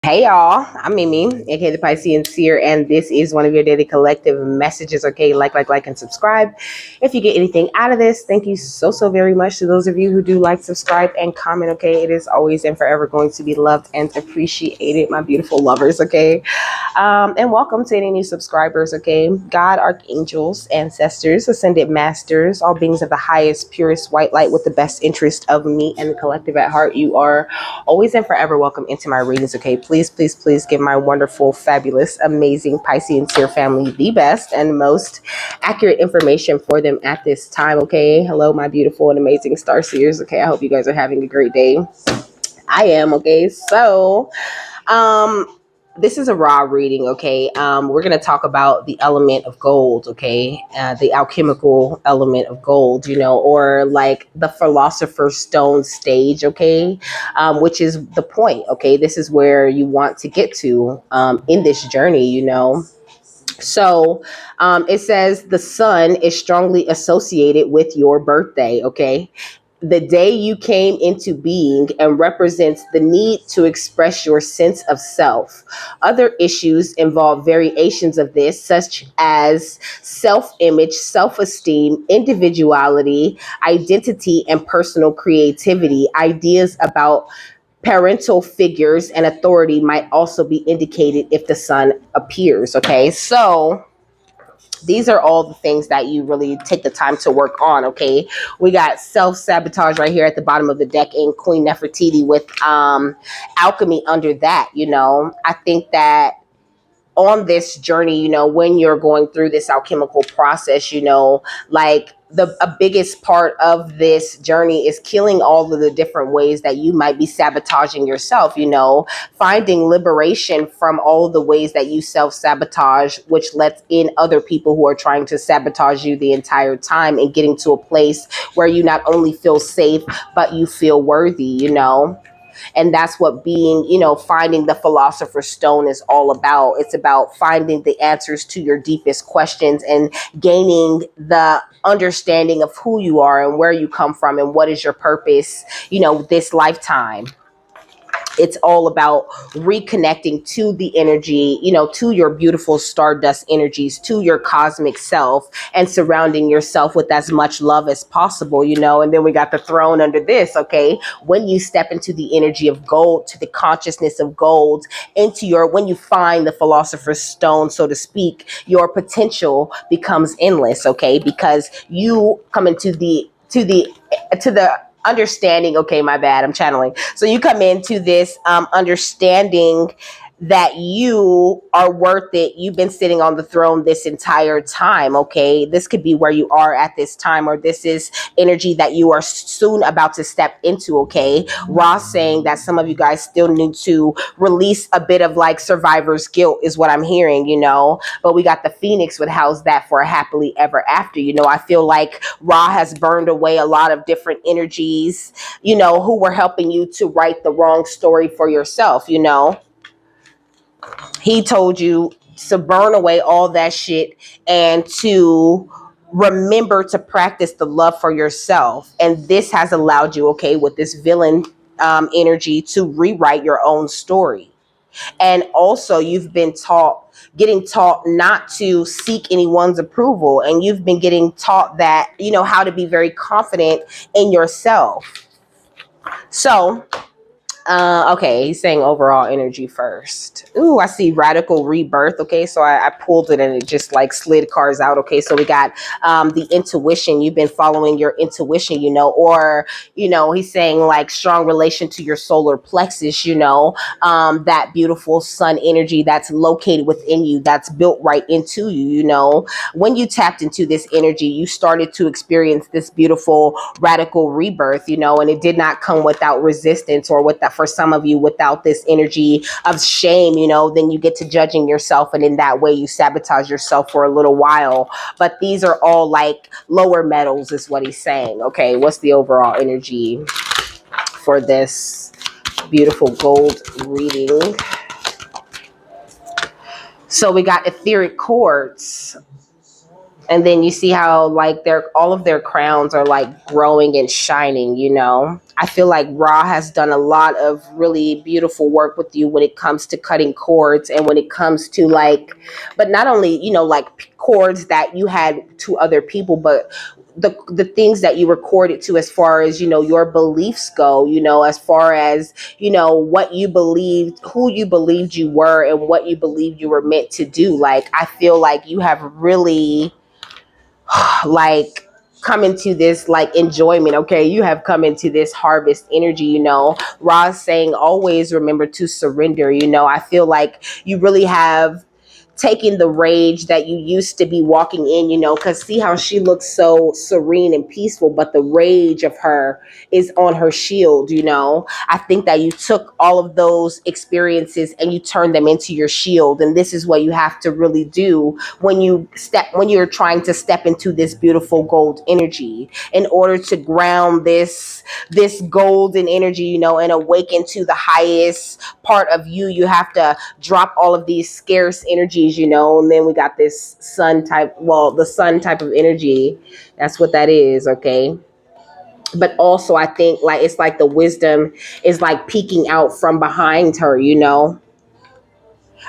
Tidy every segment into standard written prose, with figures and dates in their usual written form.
Hey y'all, I'm Mimi, aka the Piscean Seer, and this is one of your daily collective messages. Okay, like, and subscribe. If you get anything out of this, thank you so very much to those of you who do like, subscribe, and comment. Okay, it is always and forever going to be loved and appreciated, my beautiful lovers. Okay, and welcome to any new subscribers. Okay, God, archangels, ancestors, ascended masters, all beings of the highest, purest white light with the best interest of me and the collective at heart. You are always and forever welcome into my readings. Okay, please give my wonderful, fabulous, amazing Piscean Seer family the best and most accurate information for them at this time. Okay, hello, my beautiful and amazing star seers. Okay, I hope you guys are having a great day. I am. Okay, so this is a raw reading. Okay, we're going to talk about the element of gold. Okay, the alchemical element of gold, or like the philosopher's stone stage. Okay, which is the point. Okay, this is where you want to get to in this journey. So it says the sun is strongly associated with your birthday. Okay, the day you came into being and represents the need to express your sense of self. Other issues involve variations of this, such as self-image, self-esteem, individuality, identity, and personal creativity. Ideas about parental figures and authority might also be indicated if the sun appears. Okay, so these are all the things that you really take the time to work on. Okay, we got self-sabotage right here at the bottom of the deck in Queen Nefertiti with alchemy under that. I think that on this journey, when you're going through this alchemical process, like a biggest part of this journey is killing all of the different ways that you might be sabotaging yourself, finding liberation from all the ways that you self-sabotage, which lets in other people who are trying to sabotage you the entire time, and getting to a place where you not only feel safe, but you feel worthy, and that's what being, finding the philosopher's stone is all about. It's about finding the answers to your deepest questions and gaining the understanding of who you are and where you come from and what is your purpose, this lifetime. It's all about reconnecting to the energy, to your beautiful stardust energies, to your cosmic self, and surrounding yourself with as much love as possible, and then we got the throne under this. Okay, when you step into the energy of gold, to the consciousness of gold, when you find the philosopher's stone, so to speak, your potential becomes endless. Okay, because you come into the understanding. Okay, my bad, I'm channeling. So you come into this understanding that you are worth it. You've been sitting on the throne this entire time. Okay, this could be where you are at this time, or this is energy that you are soon about to step into. Okay, Ross saying that some of you guys still need to release a bit of like survivor's guilt is what I'm hearing, but we got the Phoenix would house that for a happily ever after. I feel like Ra has burned away a lot of different energies, who were helping you to write the wrong story for yourself. He told you to burn away all that shit and to remember to practice the love for yourself. And this has allowed you, okay, with this villain energy, to rewrite your own story. And also you've been getting taught not to seek anyone's approval. And you've been getting taught that, how to be very confident in yourself. So okay, he's saying overall energy first. Ooh, I see radical rebirth. Okay, so I pulled it and it just like slid cards out. Okay, so we got the intuition. You've been following your intuition, or he's saying like strong relation to your solar plexus. That beautiful sun energy that's located within you, that's built right into you. When you tapped into this energy, you started to experience this beautiful radical rebirth. And it did not come without resistance, or for some of you without this energy of shame. Then you get to judging yourself, and in that way you sabotage yourself for a little while. But these are all like lower metals is what he's saying. Okay, what's the overall energy for this beautiful gold reading? So we got etheric quartz. And then you see how like their all of their crowns are like growing and shining, you know. I feel like Ra has done a lot of really beautiful work with you when it comes to cutting cords and when it comes to like, but not only, you know, like cords that you had to other people, but the things that you recorded to as far as, you know, your beliefs go, you know, as far as, you know, what you believed, who you believed you were and what you believed you were meant to do. Like, I feel like you have really like come into this like enjoyment. Okay, you have come into this harvest energy, you know. Ra's saying always remember to surrender, you know. I feel like you really have taking the rage that you used to be walking in, you know, because see how she looks so serene and peaceful, but the rage of her is on her shield, you know. I think that you took all of those experiences and you turned them into your shield. And this is what you have to really do when you're trying to step into this beautiful gold energy in order to ground this golden energy, you know, and awaken to the highest part of you. You have to drop all of these scarce energies, you know. And then we got this sun type, well, the sun type of energy. That's what that is, okay? But also I think like it's like the wisdom is like peeking out from behind her, you know.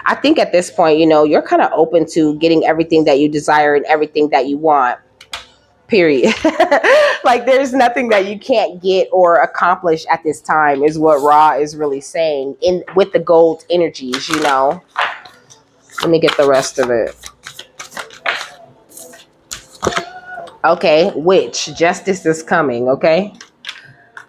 I think at this point, you know, you're kind of open to getting everything that you desire and everything that you want, period. Like there's nothing that you can't get or accomplish at this time is what Ra is really saying in with the gold energies, you know. Let me get the rest of it. Okay, which justice is coming, okay?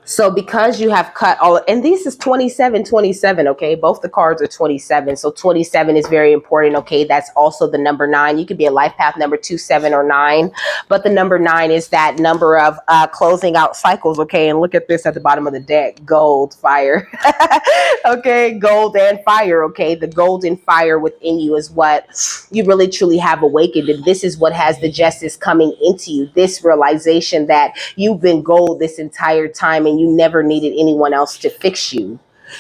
So because you have cut all, and this is 27, 27, okay? Both the cards are 27. So 27 is very important, okay? That's also the number 9. You could be a life path number 2, 7, or 9. But the number 9 is that number of closing out cycles, okay? And look at this at the bottom of the deck. Gold, fire. Okay, gold and fire, okay? The golden fire within you is what you really truly have awakened. And this is what has the justice coming into you. This realization that you've been gold this entire time and you never needed anyone else to fix you.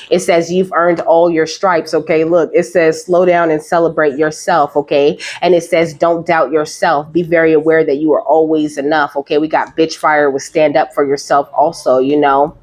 It says you've earned all your stripes. Okay, look, it says slow down and celebrate yourself. Okay, and it says don't doubt yourself. Be very aware that you are always enough. Okay, we got bitch fire with stand up for yourself also, you know.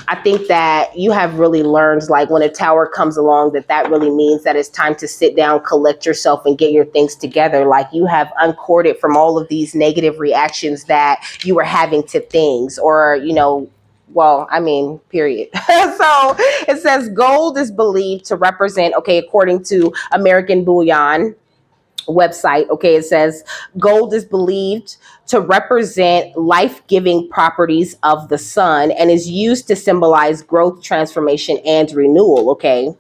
I think that you have really learned, like when a tower comes along, that really means that it's time to sit down, collect yourself, and get your things together. Like you have uncorded from all of these negative reactions that you were having to things, or, you know, well, I mean, period. So it says gold is believed to represent, okay, according to American Bullion website, okay, it says gold is believed to represent life-giving properties of the sun and is used to symbolize growth, transformation, and renewal, okay?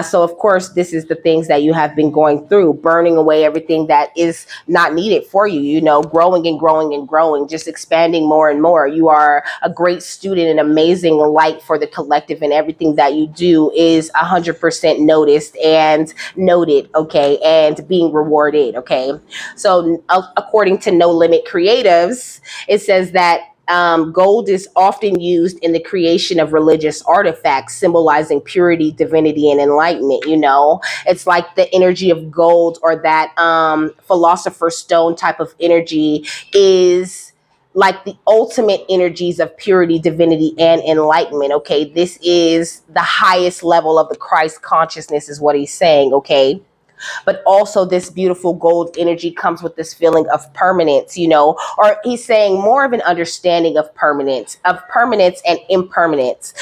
So, of course, this is the things that you have been going through, burning away everything that is not needed for you, you know, growing and growing and growing, just expanding more and more. You are a great student, an amazing light for the collective, and everything that you do is 100% noticed and noted, okay, and being rewarded, okay? So, according to No Limit Creatives, it says that gold is often used in the creation of religious artifacts symbolizing purity, divinity, and enlightenment. You know, it's like the energy of gold, or that philosopher's stone type of energy is like the ultimate energies of purity, divinity, and enlightenment. Okay, this is the highest level of the Christ consciousness is what he's saying, okay? But also this beautiful gold energy comes with this feeling of permanence, you know, or he's saying more of an understanding of permanence and impermanence,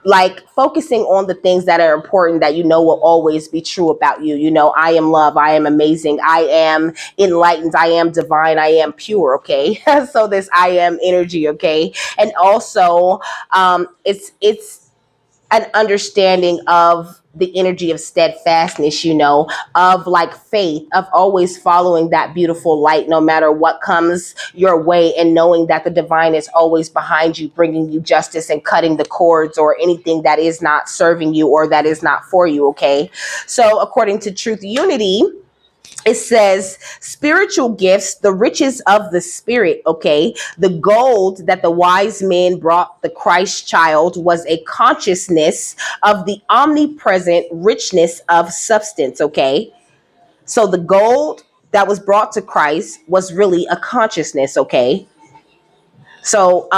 like focusing on the things that are important that you know will always be true about you. You know, I am love, I am amazing, I am enlightened, I am divine, I am pure, okay? So this I am energy, okay? And also it's an understanding of the energy of steadfastness, you know, of like faith, of always following that beautiful light, no matter what comes your way, and knowing that the divine is always behind you, bringing you justice and cutting the cords or anything that is not serving you or that is not for you, okay? So according to Truth Unity, it says spiritual gifts, the riches of the spirit, okay? The gold that the wise men brought the Christ child was a consciousness of the omnipresent richness of substance, okay? So the gold that was brought to Christ was really a consciousness, okay? So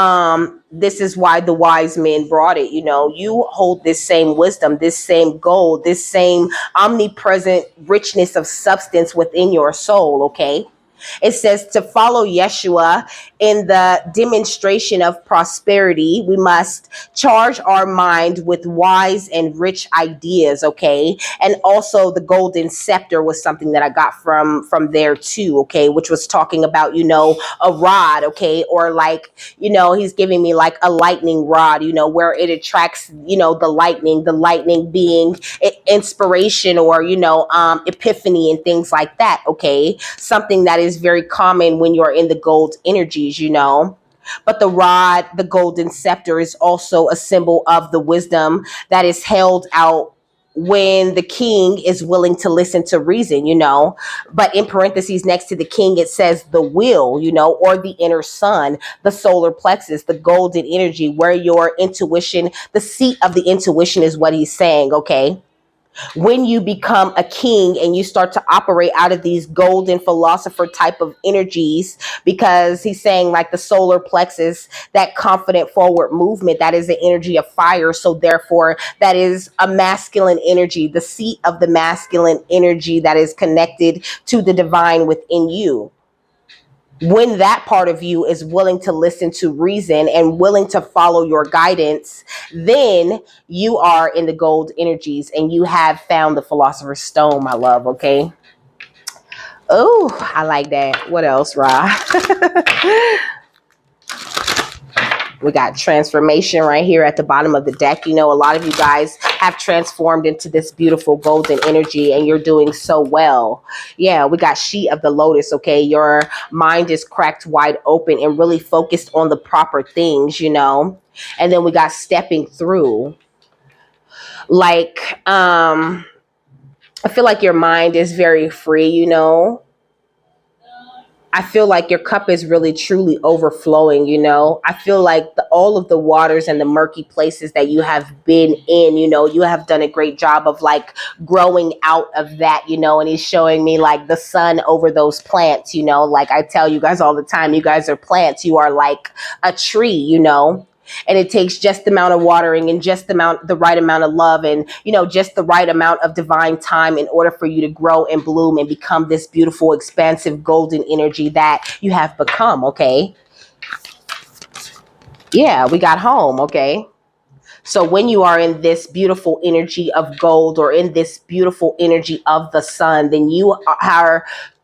this is why the wise men brought it. You know, you hold this same wisdom, this same gold, this same omnipresent richness of substance within your soul, okay? It says to follow Yeshua in the demonstration of prosperity, we must charge our mind with wise and rich ideas, okay? And also the golden scepter was something that I got from there too, okay? Which was talking about, you know, a rod, okay? Or like, you know, he's giving me like a lightning rod, you know, where it attracts, you know, the lightning being inspiration or, you know, epiphany and things like that, okay? Something that is very common when you're in the gold energies, you know. But the rod, the golden scepter, is also a symbol of the wisdom that is held out when the king is willing to listen to reason, you know. But in parentheses next to the king, it says the will, you know, or the inner sun, the solar plexus, the golden energy, where your intuition, the seat of the intuition is what he's saying, okay? When you become a king and you start to operate out of these golden philosopher type of energies, because he's saying like the solar plexus, that confident forward movement, that is the energy of fire. So therefore that is a masculine energy, the seat of the masculine energy that is connected to the divine within you. When that part of you is willing to listen to reason and willing to follow your guidance, then you are in the gold energies and you have found the philosopher's stone, my love, okay? Oh, I like that. What else, Ra? We got transformation right here at the bottom of the deck. You know, a lot of you guys have transformed into this beautiful golden energy and you're doing so well. Yeah, we got sheet of the lotus, okay? Your mind is cracked wide open and really focused on the proper things, you know? And then we got stepping through. Like, I feel like your mind is very free, you know? I feel like your cup is really truly overflowing, you know. I feel like all of the waters and the murky places that you have been in, you know, you have done a great job of like growing out of that, you know. And he's showing me like the sun over those plants, you know. Like I tell you guys all the time, you guys are plants. You are like a tree, you know. And it takes just the amount of watering and just the right amount of love and, you know, just the right amount of divine time in order for you to grow and bloom and become this beautiful, expansive, golden energy that you have become, okay? Yeah, we got home, okay? So when you are in this beautiful energy of gold or in this beautiful energy of the sun, then you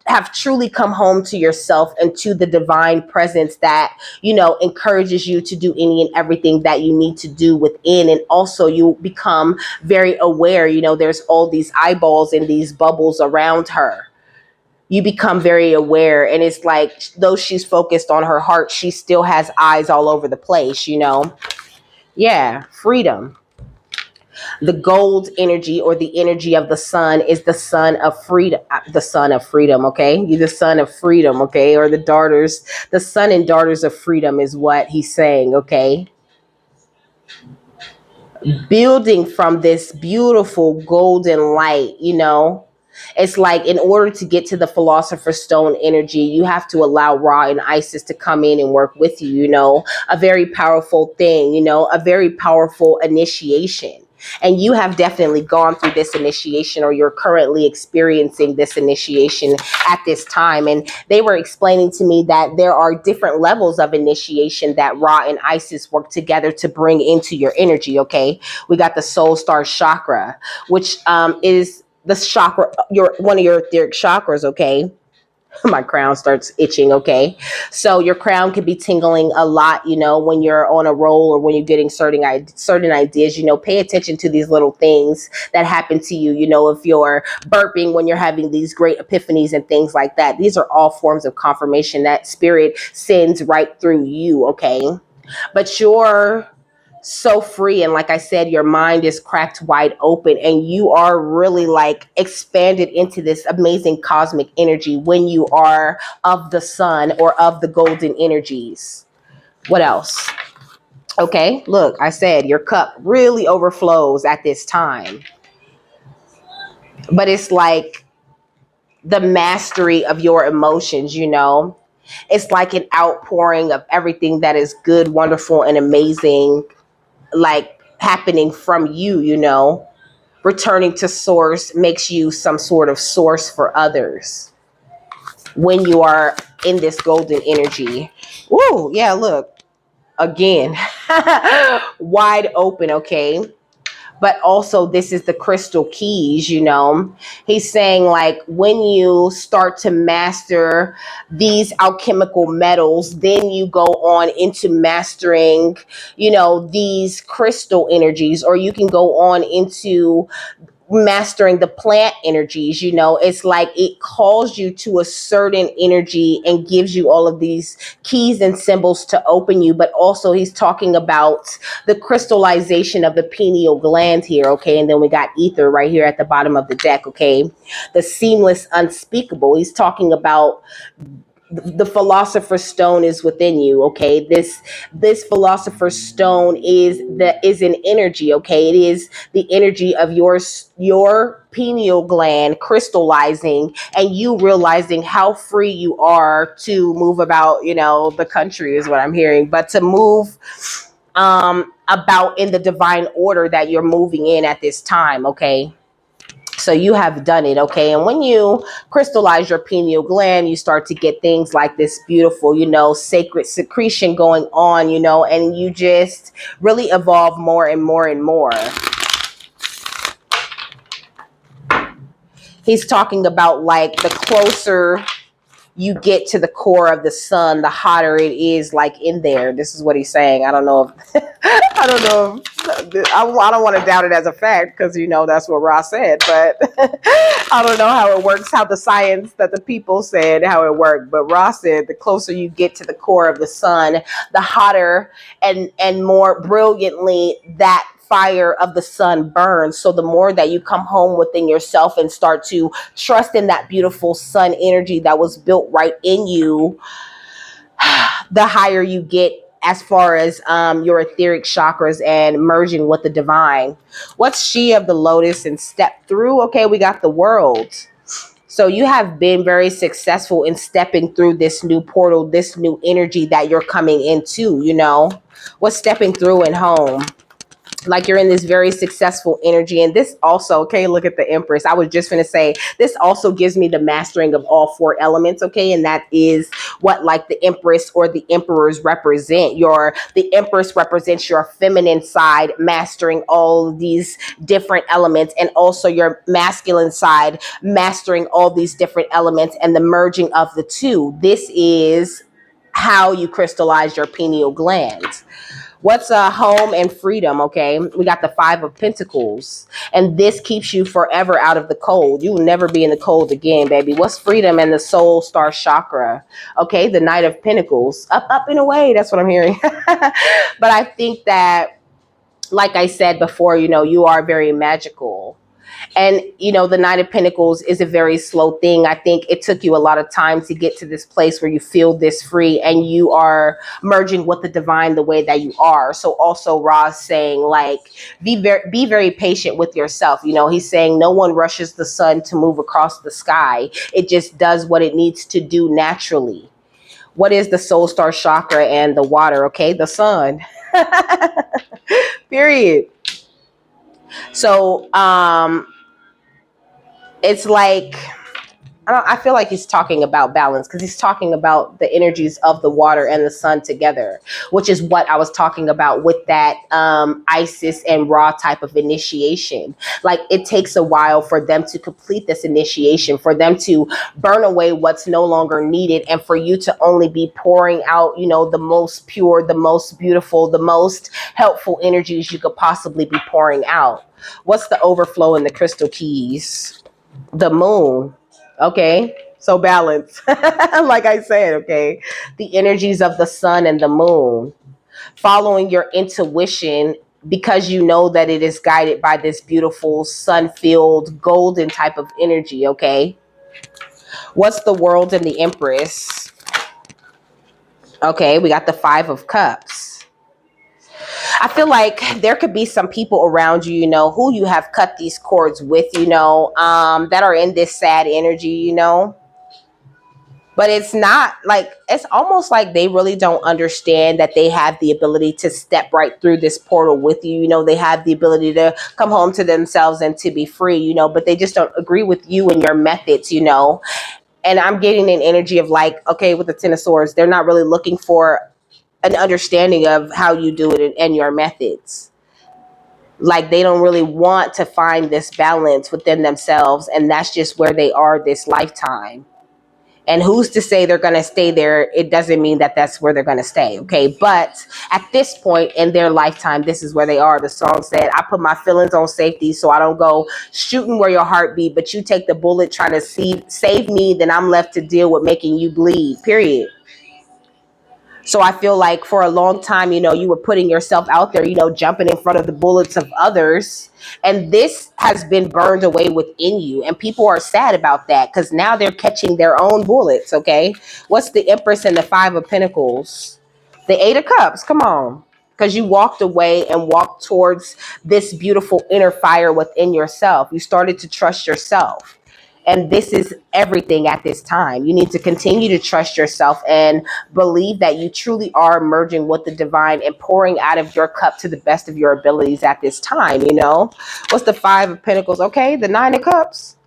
have truly come home to yourself and to the divine presence that, you know, encourages you to do any and everything that you need to do within. And also you become very aware, you know, there's all these eyeballs and these bubbles around her. You become very aware, and it's like, though she's focused on her heart, she still has eyes all over the place, you know? Yeah, freedom. The gold energy or the energy of the sun is the son of freedom, okay? You're the son of freedom, okay? Or the son and daughters of freedom is what he's saying, okay? Building from this beautiful golden light, you know? It's like in order to get to the philosopher's stone energy, you have to allow Ra and Isis to come in and work with you, you know? A very powerful thing, you know? A very powerful initiation. And you have definitely gone through this initiation, or you're currently experiencing this initiation at this time. And they were explaining to me that there are different levels of initiation that Ra and Isis work together to bring into your energy, okay? We got the soul star chakra, which is the chakra, one of your etheric chakras, okay? My crown starts itching, okay? So your crown could be tingling a lot, you know, when you're on a roll or when you're getting certain ideas, you know. Pay attention to these little things that happen to you, you know, if you're burping when you're having these great epiphanies and things like that. These are all forms of confirmation that spirit sends right through you, okay? But you're so free, and like I said, your mind is cracked wide open and you are really like expanded into this amazing cosmic energy when you are of the sun or of the golden energies. What else? Okay, look, I said your cup really overflows at this time, but it's like the mastery of your emotions, you know. It's like an outpouring of everything that is good, wonderful, and amazing, like happening from you, you know. Returning to source makes you some sort of source for others when you are in this golden energy. Woo, yeah, look, again, wide open, okay? But also, this is the crystal keys, you know. He's saying, like, when you start to master these alchemical metals, then you go on into mastering, you know, these crystal energies, or you can go on into mastering the plant energies. You know, it's like it calls you to a certain energy and gives you all of these keys and symbols to open you. But also, he's talking about the crystallization of the pineal gland here, okay? And then we got ether right here at the bottom of the deck, okay? The seamless unspeakable. He's talking about the philosopher's stone is within you, okay? This philosopher's stone is an energy, okay? It is the energy of your pineal gland crystallizing, and you realizing how free you are to move about, you know, the country is what I'm hearing, but to move about in the divine order that you're moving in at this time, okay? So you have done it, okay? And when you crystallize your pineal gland, you start to get things like this beautiful, you know, sacred secretion going on, you know, and you just really evolve more and more and more. He's talking about, like, the closer you get to the core of the sun, the hotter it is, like, in there. This is what he's saying. I don't know if I don't know if, I don't want to doubt it as a fact, because, you know, that's what Ross said, but I don't know how it works, how the science that the people said how it worked, but Ross said the closer you get to the core of the sun, the hotter and more brilliantly that fire of the sun burns. So the more that you come home within yourself and start to trust in that beautiful sun energy that was built right in you, the higher you get as far as your etheric chakras and merging with the divine. What's she of the lotus and step through? Okay, we got the world. So you have been very successful in stepping through this new portal, this new energy that you're coming into, you know. What's stepping through and home? Like, you're in this very successful energy. And this also, okay, look at the Empress. I was just going to say, this also gives me the mastering of all four elements, okay? And that is what, like, the Empress or the Emperors represent. The Empress represents your feminine side, mastering all these different elements, and also your masculine side, mastering all these different elements, and the merging of the two. This is how you crystallize your pineal gland. What's home and freedom? Okay, we got the Five of Pentacles, and this keeps you forever out of the cold. You will never be in the cold again, baby. What's freedom and the soul star chakra? Okay, the Knight of Pentacles, up and away. That's what I'm hearing. But I think that, like I said before, you know, you are very magical. And, you know, the Knight of Pentacles is a very slow thing. I think it took you a lot of time to get to this place where you feel this free and you are merging with the divine the way that you are. So also Ra's saying, like, be very patient with yourself. You know, he's saying no one rushes the sun to move across the sky. It just does what it needs to do naturally. What is the soul star chakra and the water? Okay, the sun. Period. So, it's like, I feel like he's talking about balance, because he's talking about the energies of the water and the sun together, which is what I was talking about with that Isis and Ra type of initiation. Like, it takes a while for them to complete this initiation, for them to burn away what's no longer needed, and for you to only be pouring out, you know, the most pure, the most beautiful, the most helpful energies you could possibly be pouring out. What's the overflow in the crystal keys? The moon. Okay, so balance. Like I said, okay, the energies of the sun and the moon, following your intuition, because you know that it is guided by this beautiful sun-filled golden type of energy. Okay, what's the world and the Empress? Okay, we got the Five of Cups. I feel like there could be some people around you, who you have cut these cords with, that are in this sad energy, but it's not like, it's almost like they really don't understand that they have the ability to step right through this portal with you. They have the ability to come home to themselves and to be free, but they just don't agree with you and your methods, and I'm getting an energy of like, okay, with the Ten of Swords, they're not really looking for an understanding of how you do it and your methods. Like they don't really want to find this balance within themselves, and that's just where they are this lifetime. And who's to say they're going to stay there? It doesn't mean that that's where they're going to stay. Okay. But at this point in their lifetime, this is where they are. The song said, I put my feelings on safety so I don't go shooting where your heart beat, but you take the bullet trying to save me, then I'm left to deal with making you bleed, period. So I feel like for a long time, you were putting yourself out there, jumping in front of the bullets of others. And this has been burned away within you. And people are sad about that because now they're catching their own bullets. Okay. What's the Empress and the Five of Pentacles? The Eight of Cups. Come on. Because you walked away and walked towards this beautiful inner fire within yourself. You started to trust yourself. And this is everything at this time. You need to continue to trust yourself and believe that you truly are merging with the divine and pouring out of your cup to the best of your abilities at this time, What's the Five of Pentacles? Okay, the Nine of Cups.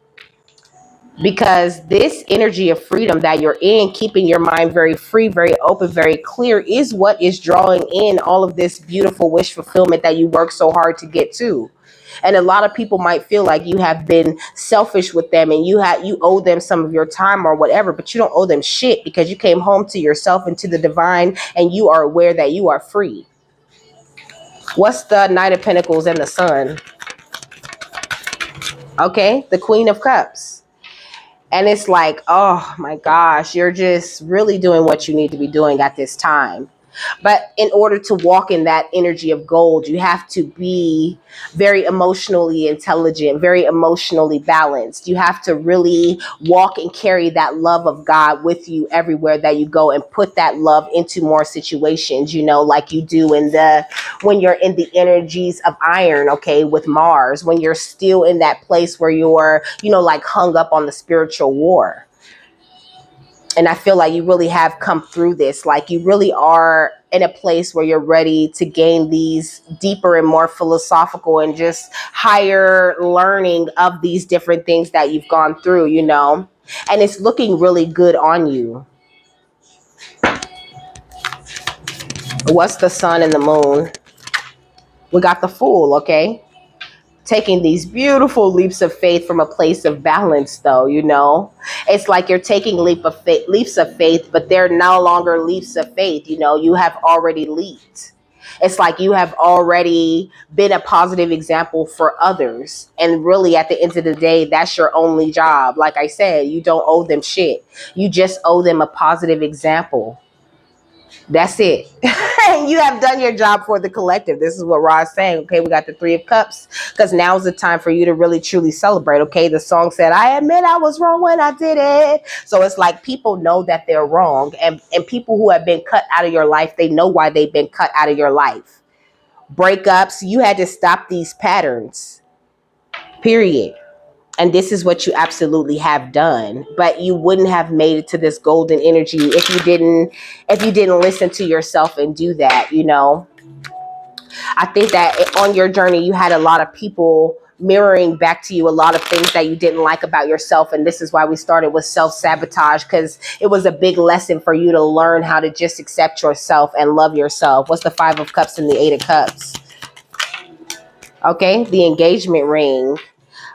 Because this energy of freedom that you're in, keeping your mind very free, very open, very clear, is what is drawing in all of this beautiful wish fulfillment that you work so hard to get to. And a lot of people might feel like you have been selfish with them and you owe them some of your time or whatever, but you don't owe them shit because you came home to yourself and to the divine and you are aware that you are free. What's the Knight of Pentacles and the Sun? Okay, the Queen of Cups. And it's like, oh my gosh, you're just really doing what you need to be doing at this time. But in order to walk in that energy of gold, you have to be very emotionally intelligent, very emotionally balanced. You have to really walk and carry that love of God with you everywhere that you go and put that love into more situations, like you do when you're in the energies of iron, okay, with Mars, when you're still in that place where you're, like hung up on the spiritual war. And I feel like you really have come through this. Like you really are in a place where you're ready to gain these deeper and more philosophical and just higher learning of these different things that you've gone through, And it's looking really good on you. What's the Sun and the Moon? We got the Fool, okay? Taking these beautiful leaps of faith from a place of balance, though, it's like you're taking leaps of faith, but they're no longer leaps of faith. You have already leaped. It's like you have already been a positive example for others. And really, at the end of the day, that's your only job. Like I said, you don't owe them shit. You just owe them a positive example. That's it. And you have done your job for the collective. This is what Ra's saying. Okay, we got the Three of Cups because now's the time for you to really truly celebrate. Okay, the song said, I admit I was wrong when I did it. So it's like people know that they're wrong, and people who have been cut out of your life, they know why they've been cut out of your life. Breakups, you had to stop these patterns, period. And this is what you absolutely have done. But you wouldn't have made it to this golden energy if you didn't listen to yourself and do that, I think that on your journey, you had a lot of people mirroring back to you a lot of things that you didn't like about yourself. And this is why we started with self-sabotage, because it was a big lesson for you to learn how to just accept yourself and love yourself. What's the Five of Cups and the Eight of Cups? Okay, the engagement ring.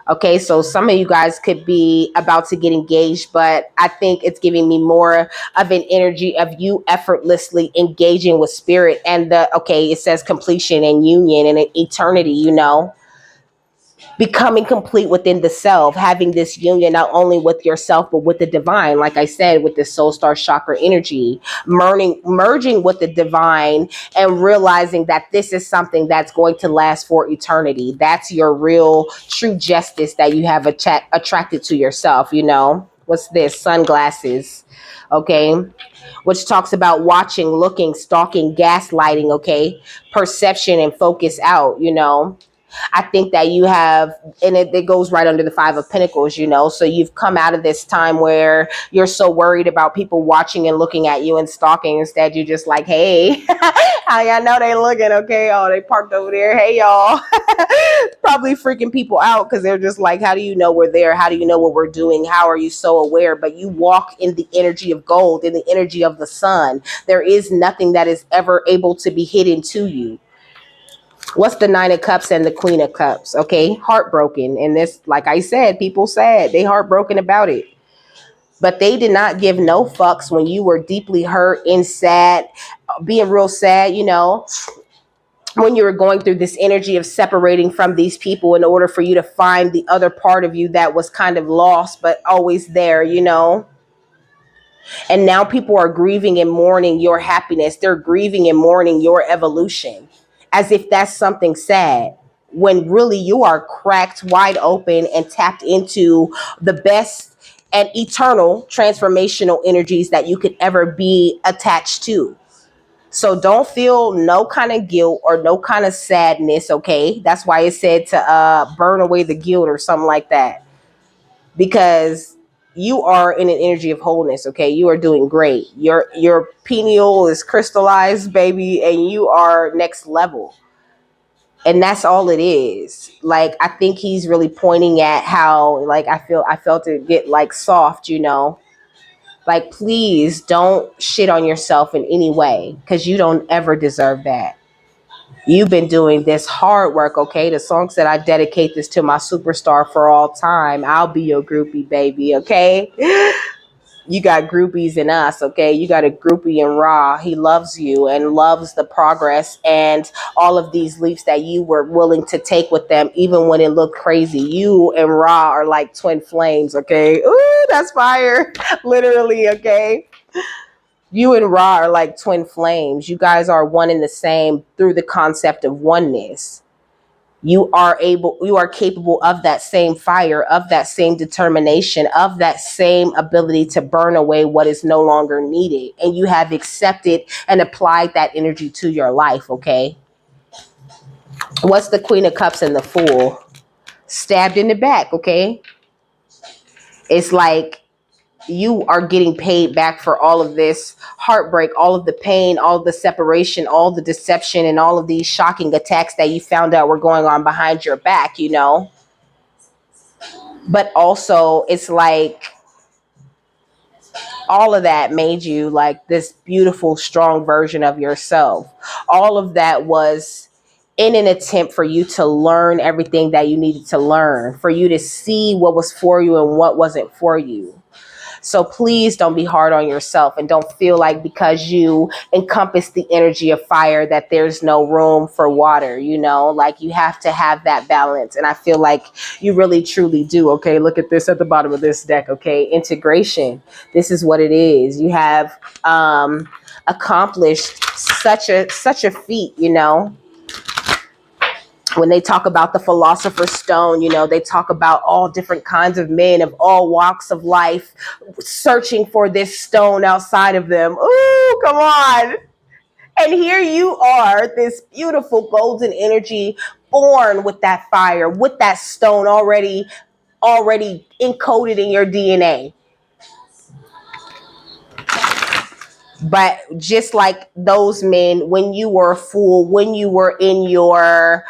Okay, so some of you guys could be about to get engaged, but I think it's giving me more of an energy of you effortlessly engaging with spirit and it says completion and union and an eternity, becoming complete within the self, having this union not only with yourself, but with the divine. Like I said, with the soul star chakra energy, merging with the divine and realizing that this is something that's going to last for eternity. That's your real true justice that you have attracted to yourself, what's this? Sunglasses. Okay. Which talks about watching, looking, stalking, gaslighting. Okay. Perception and focus out, you know. I think that you have, and it goes right under the Five of Pentacles, you know. So you've come out of this time where you're so worried about people watching and looking at you and stalking. Instead, you're just like, hey, I know they looking, okay? Oh, they parked over there. Hey, y'all. Probably freaking people out because they're just like, how do you know we're there? How do you know what we're doing? How are you so aware? But you walk in the energy of gold, in the energy of the sun. There is nothing that is ever able to be hidden to you. What's the Nine of Cups and the Queen of Cups? Okay, heartbroken. And this, like I said, people sad. They heartbroken about it. But they did not give no fucks when you were deeply hurt and sad, being real sad, you know, when you were going through this energy of separating from these people in order for you to find the other part of you that was kind of lost, but always there, you know. And now people are grieving and mourning your happiness. They're grieving and mourning your evolution as if that's something sad, when really you are cracked wide open and tapped into the best and eternal transformational energies that you could ever be attached to. So don't feel no kind of guilt or no kind of sadness, okay? That's why it said to burn away the guilt or something like that. Because you are in an energy of wholeness, okay? You are doing great. Your pineal is crystallized, baby, and you are next level. And that's all it is. Like, I think he's really pointing at how, like, I felt it get like soft, you know. Like, please don't shit on yourself in any way, because you don't ever deserve that. You've been doing this hard work, okay? The song said, I dedicate this to my superstar for all time. I'll be your groupie, baby, okay? You got groupies in us, okay? You got a groupie in Ra. He loves you and loves the progress and all of these leaps that you were willing to take with them, even when it looked crazy. You and Ra are like twin flames, okay? Ooh, that's fire. Literally, okay? You and Ra are like twin flames. You guys are one and the same through the concept of oneness. You are capable of that same fire, of that same determination, of that same ability to burn away what is no longer needed. And you have accepted and applied that energy to your life, okay? What's the Queen of Cups and the Fool? Stabbed in the back, okay? It's like you are getting paid back for all of this heartbreak, all of the pain, all of the separation, all the deception, and all of these shocking attacks that you found out were going on behind your back, you know? But also, it's like all of that made you like this beautiful, strong version of yourself. All of that was in an attempt for you to learn everything that you needed to learn, for you to see what was for you and what wasn't for you. So please don't be hard on yourself, and don't feel like because you encompass the energy of fire that there's no room for water, you know, like you have to have that balance. And I feel like you really truly do. Okay. Look at this at the bottom of this deck. Okay. Integration. This is what it is. You have accomplished such a feat, you know. When they talk about the Philosopher's Stone, you know, they talk about all different kinds of men of all walks of life searching for this stone outside of them. Ooh, come on. And here you are, this beautiful golden energy, born with that fire, with that stone already encoded in your DNA. But just like those men, when you were a fool, when you were in your,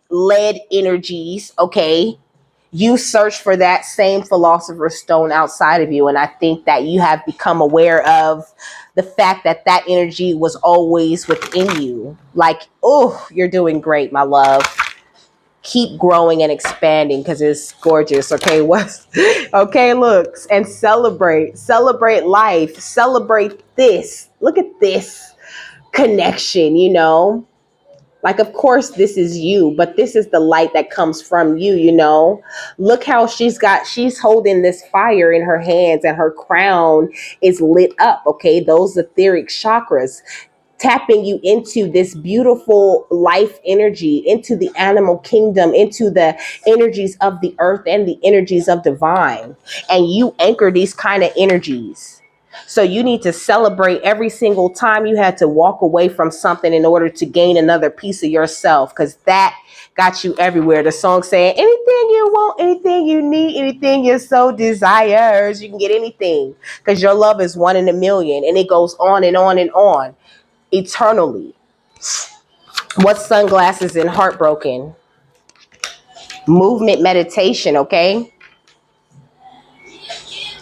lead energies, okay, you search for that same Philosopher's Stone outside of you. And I think that you have become aware of the fact that that energy was always within you. Like, oh, you're doing great, my love. Keep growing and expanding because it's gorgeous. Okay, okay, look, and celebrate life, celebrate this. Look at this connection, you know. Like, of course, this is you, but this is the light that comes from you, you know. Look how she's holding this fire in her hands and her crown is lit up, okay? Those etheric chakras. tapping you into this beautiful life energy, into the animal kingdom, into the energies of the earth and the energies of divine. And you anchor these kind of energies. So you need to celebrate every single time you had to walk away from something in order to gain another piece of yourself, because that got you everywhere. The song saying, anything you want, anything you need, anything your soul desires, you can get anything, because your love is one in a million, and it goes on and on and on eternally. What's sunglasses and heartbroken? Movement meditation, okay?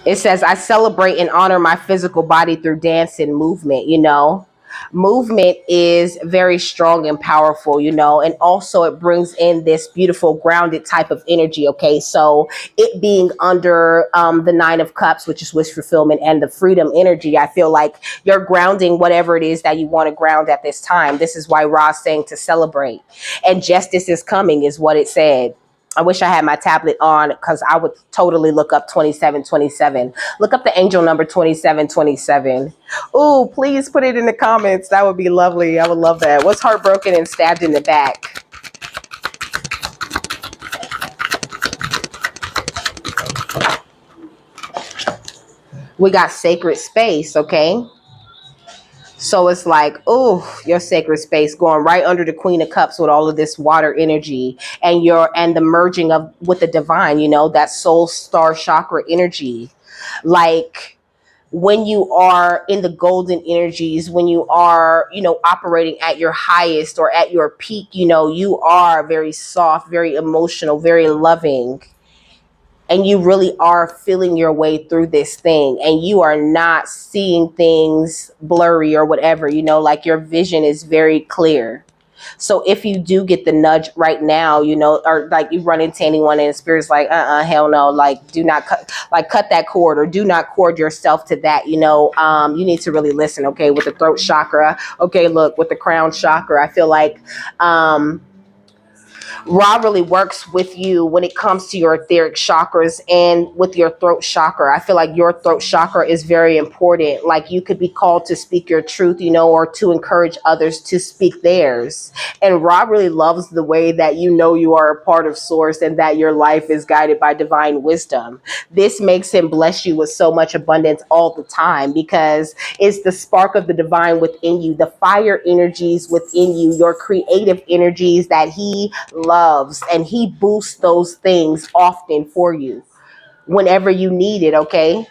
It says, I celebrate and honor my physical body through dance and movement, you know. Movement is very strong and powerful, you know, and also it brings in this beautiful grounded type of energy, okay? So it being under the Nine of Cups, which is wish fulfillment, and the freedom energy, I feel like you're grounding whatever it is that you want to ground at this time. This is why Ra's saying to celebrate. And justice is coming is what it said. I wish I had my tablet on, because I would totally look up 2727. Look up the angel number 2727. Ooh, please put it in the comments. That would be lovely. I would love that. What's heartbroken and stabbed in the back? We got sacred space, okay? So it's like, oh, your sacred space going right under the Queen of Cups with all of this water energy, and the merging of with the divine, you know, that soul star chakra energy. Like when you are in the golden energies, when you are, you know, operating at your highest or at your peak, you know, you are very soft, very emotional, very loving. And you really are feeling your way through this thing, and you are not seeing things blurry or whatever, you know, like your vision is very clear. So if you do get the nudge right now, you know, or like you run into anyone and the spirit's like, hell no, like do not cut that cord, or do not cord yourself to that, you know, you need to really listen, okay, with the throat chakra. Okay, look, with the crown chakra, I feel like, Ra really works with you when it comes to your etheric chakras and with your throat chakra. I feel like your throat chakra is very important. Like you could be called to speak your truth, you know, or to encourage others to speak theirs. And Ra really loves the way that you know you are a part of source and that your life is guided by divine wisdom. This makes him bless you with so much abundance all the time, because it's the spark of the divine within you, the fire energies within you, your creative energies that he loves, and he boosts those things often for you whenever you need it, okay?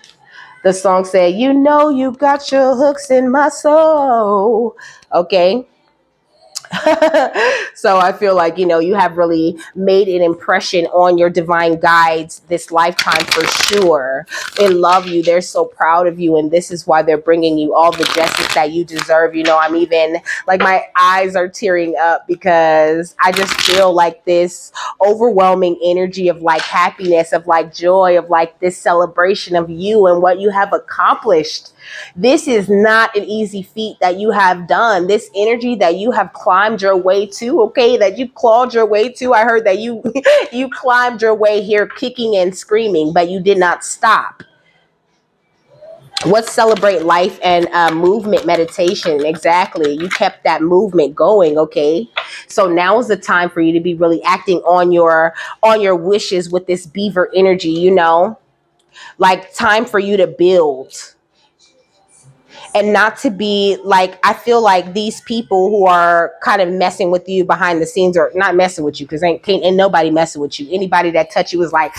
The song said, you know you got your hooks in my soul, okay? So I feel like, you know, you have really made an impression on your divine guides this lifetime for sure. They love you. They're so proud of you. And this is why they're bringing you all the justice that you deserve. You know, I'm even like, my eyes are tearing up, because I just feel like this overwhelming energy of like happiness, of like joy, of like this celebration of you and what you have accomplished. This is not an easy feat that you have done. This energy that you have climbed your way to, okay, that you clawed your way to. I heard that you you climbed your way here kicking and screaming, but you did not stop. What's celebrate life and movement meditation? Exactly. You kept that movement going, okay? So now is the time for you to be really acting on your wishes with this beaver energy, you know? Like time for you to build. And not to be like, I feel like these people who are kind of messing with you behind the scenes, or not messing with you, because ain't nobody messing with you. Anybody that touch you is like,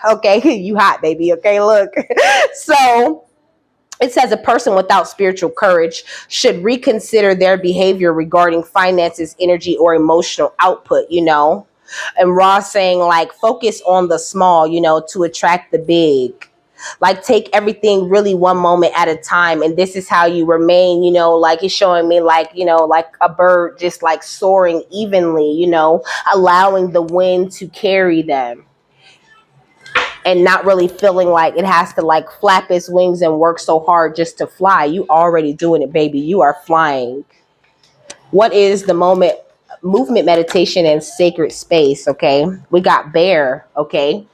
okay, you hot, baby. Okay, look. So it says a person without spiritual courage should reconsider their behavior regarding finances, energy, or emotional output, you know. And Ross saying like, focus on the small, you know, to attract the big. Like take everything really one moment at a time, and this is how you remain, you know, like it's showing me like, you know, like a bird just like soaring evenly, you know, allowing the wind to carry them and not really feeling like it has to like flap its wings and work so hard just to fly. You already doing it, baby. You are flying. What is the movement meditation and sacred space? Okay, we got bear. Okay,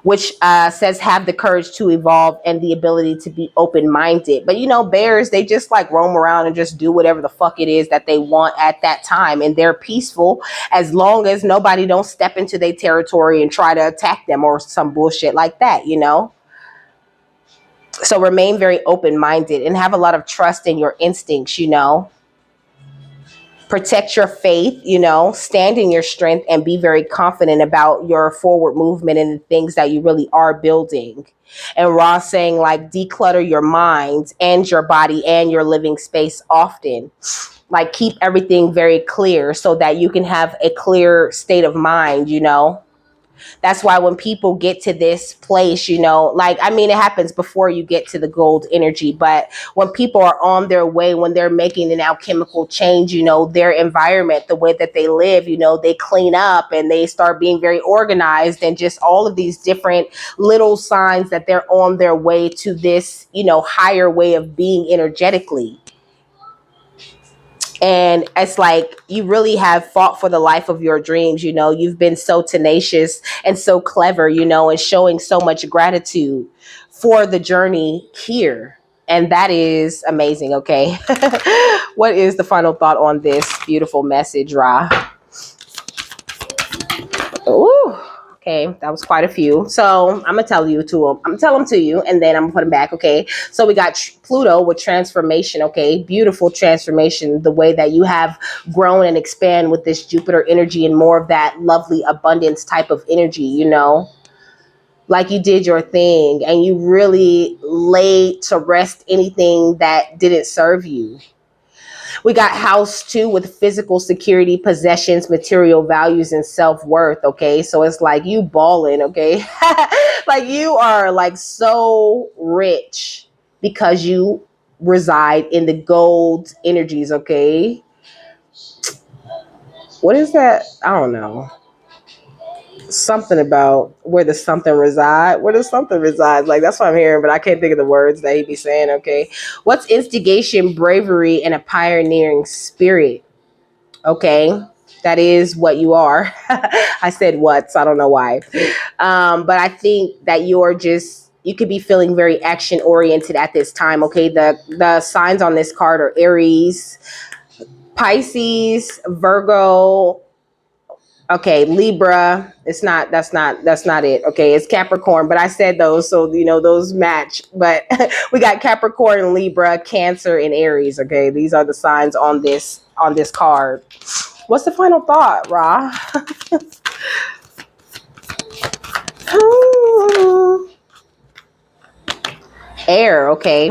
which says have the courage to evolve and the ability to be open-minded. But you know, bears, they just like roam around and just do whatever the fuck it is that they want at that time, and they're peaceful as long as nobody don't step into their territory and try to attack them or some bullshit like that, you know. So remain very open-minded and have a lot of trust in your instincts, you know. Protect your faith, you know, stand in your strength and be very confident about your forward movement and the things that you really are building. And Ra saying like declutter your mind and your body and your living space often. Like keep everything very clear so that you can have a clear state of mind, you know. That's why when people get to this place, you know, like, I mean, it happens before you get to the gold energy, but when people are on their way, when they're making an alchemical change, you know, their environment, the way that they live, you know, they clean up and they start being very organized, and just all of these different little signs that they're on their way to this, you know, higher way of being energetically. And it's like you really have fought for the life of your dreams. You know, you've been so tenacious and so clever, you know, and showing so much gratitude for the journey here. And that is amazing. Okay. What is the final thought on this beautiful message, Ra? Ooh. Okay, that was quite a few. So I'm gonna tell you to them. I'm gonna tell them to you, and then I'm gonna put them back. Okay. So we got Pluto with transformation. Okay, beautiful transformation. The way that you have grown and expand with this Jupiter energy and more of that lovely abundance type of energy. You know, like you did your thing and you really laid to rest anything that didn't serve you. We got house 2 with physical security, possessions, material values, and self-worth. Okay. So it's like you balling. Okay. Like you are like so rich because you reside in the gold energies. Okay. What is that? I don't know. Something about where the something reside. Where does something reside? Like that's what I'm hearing, but I can't think of the words that he be saying. Okay. What's instigation, bravery, and a pioneering spirit? Okay. That is what you are. I said what, so I don't know why. But I think that you could be feeling very action oriented at this time. Okay. The signs on this card are Aries, Pisces, Virgo. Okay, Libra. That's not it. Okay, it's Capricorn, but I said those, so you know those match. But we got Capricorn, Libra, Cancer, and Aries. Okay, these are the signs on this card. What's the final thought, Ra? Air, okay.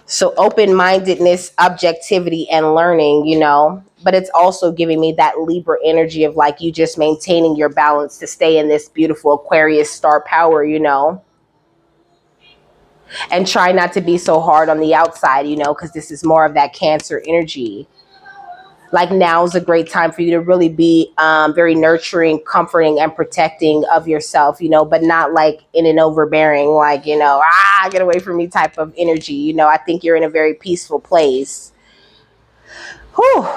So open-mindedness, objectivity, and learning, you know, but it's also giving me that Libra energy of like you just maintaining your balance to stay in this beautiful Aquarius star power, you know, and try not to be so hard on the outside, you know, because this is more of that Cancer energy. Like now is a great time for you to really be very nurturing, comforting, and protecting of yourself, you know, but not like in an overbearing, like, you know, get away from me type of energy. You know, I think you're in a very peaceful place. Whew.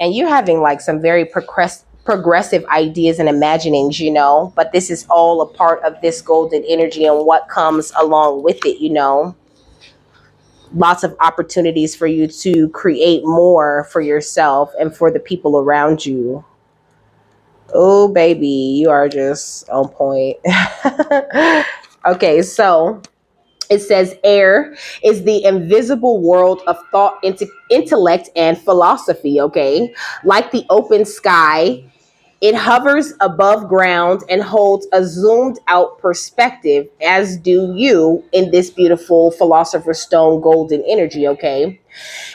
And you're having like some very progressive ideas and imaginings, you know, but this is all a part of this golden energy and what comes along with it, you know. Lots of opportunities for you to create more for yourself and for the people around you. Oh, baby, you are just on point. Okay, so it says air is the invisible world of thought, intellect, and philosophy. Okay, like the open sky, it hovers above ground and holds a zoomed out perspective, as do you in this beautiful Philosopher's Stone golden energy, okay?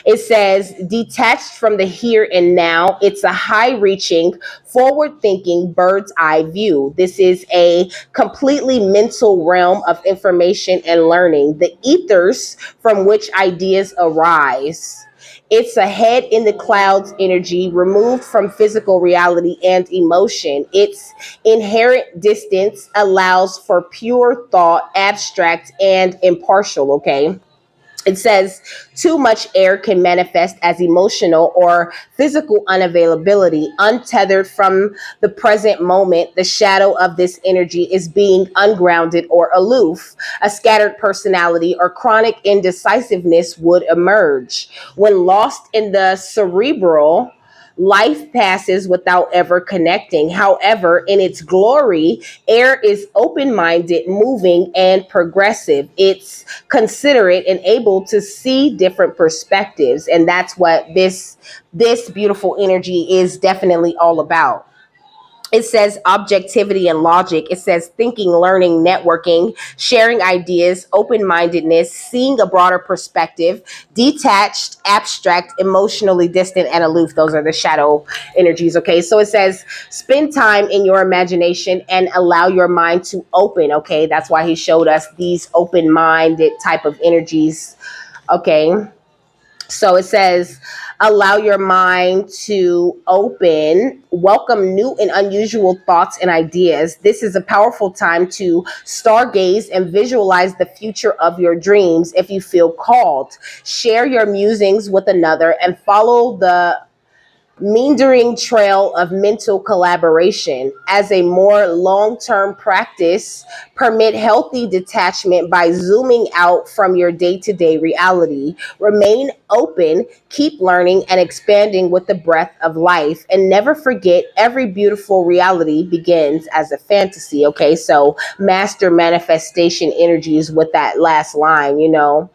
It says, detached from the here and now, it's a high reaching, forward thinking bird's eye view. This is a completely mental realm of information and learning, the ethers from which ideas arise. It's a head in the clouds energy, removed from physical reality and emotion. Its inherent distance allows for pure thought, abstract and impartial, okay? It says too much air can manifest as emotional or physical unavailability, untethered from the present moment. The shadow of this energy is being ungrounded or aloof. A scattered personality or chronic indecisiveness would emerge. When lost in the cerebral, life passes without ever connecting. However, in its glory, air is open minded, moving, and progressive. It's considerate and able to see different perspectives. And that's what this beautiful energy is definitely all about. It says objectivity and logic. It says thinking, learning, networking, sharing ideas, open mindedness, seeing a broader perspective, detached, abstract, emotionally distant, and aloof. Those are the shadow energies. Okay. So it says spend time in your imagination and allow your mind to open. Okay. That's why he showed us these open minded type of energies. Okay. So it says, allow your mind to open, welcome new and unusual thoughts and ideas. This is a powerful time to stargaze and visualize the future of your dreams. If you feel called, share your musings with another and follow the meandering trail of mental collaboration. As a more long-term practice, permit healthy detachment by zooming out from your day-to-day reality. Remain open, keep learning and expanding with the breath of life, and never forget every beautiful reality begins as a fantasy. Okay, so master manifestation energies with that last line, you know.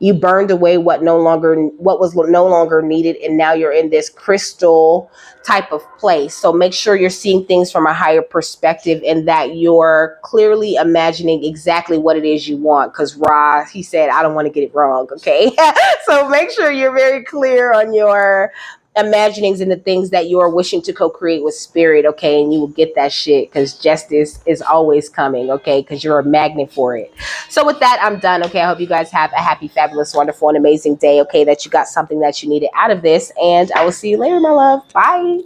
You burned away what was no longer needed, and now you're in this crystal type of place. So make sure you're seeing things from a higher perspective and that you're clearly imagining exactly what it is you want, because Ra, he said, I don't want to get it wrong. Okay. So make sure you're very clear on your imaginings and the things that you are wishing to co-create with spirit. Okay, and you will get that shit, because justice is always coming. Okay, because you're a magnet for it. So with that, I'm done. Okay, I hope you guys have a happy, fabulous, wonderful, and amazing day. Okay, that you got something that you needed out of this, and I will see you later, my love. Bye.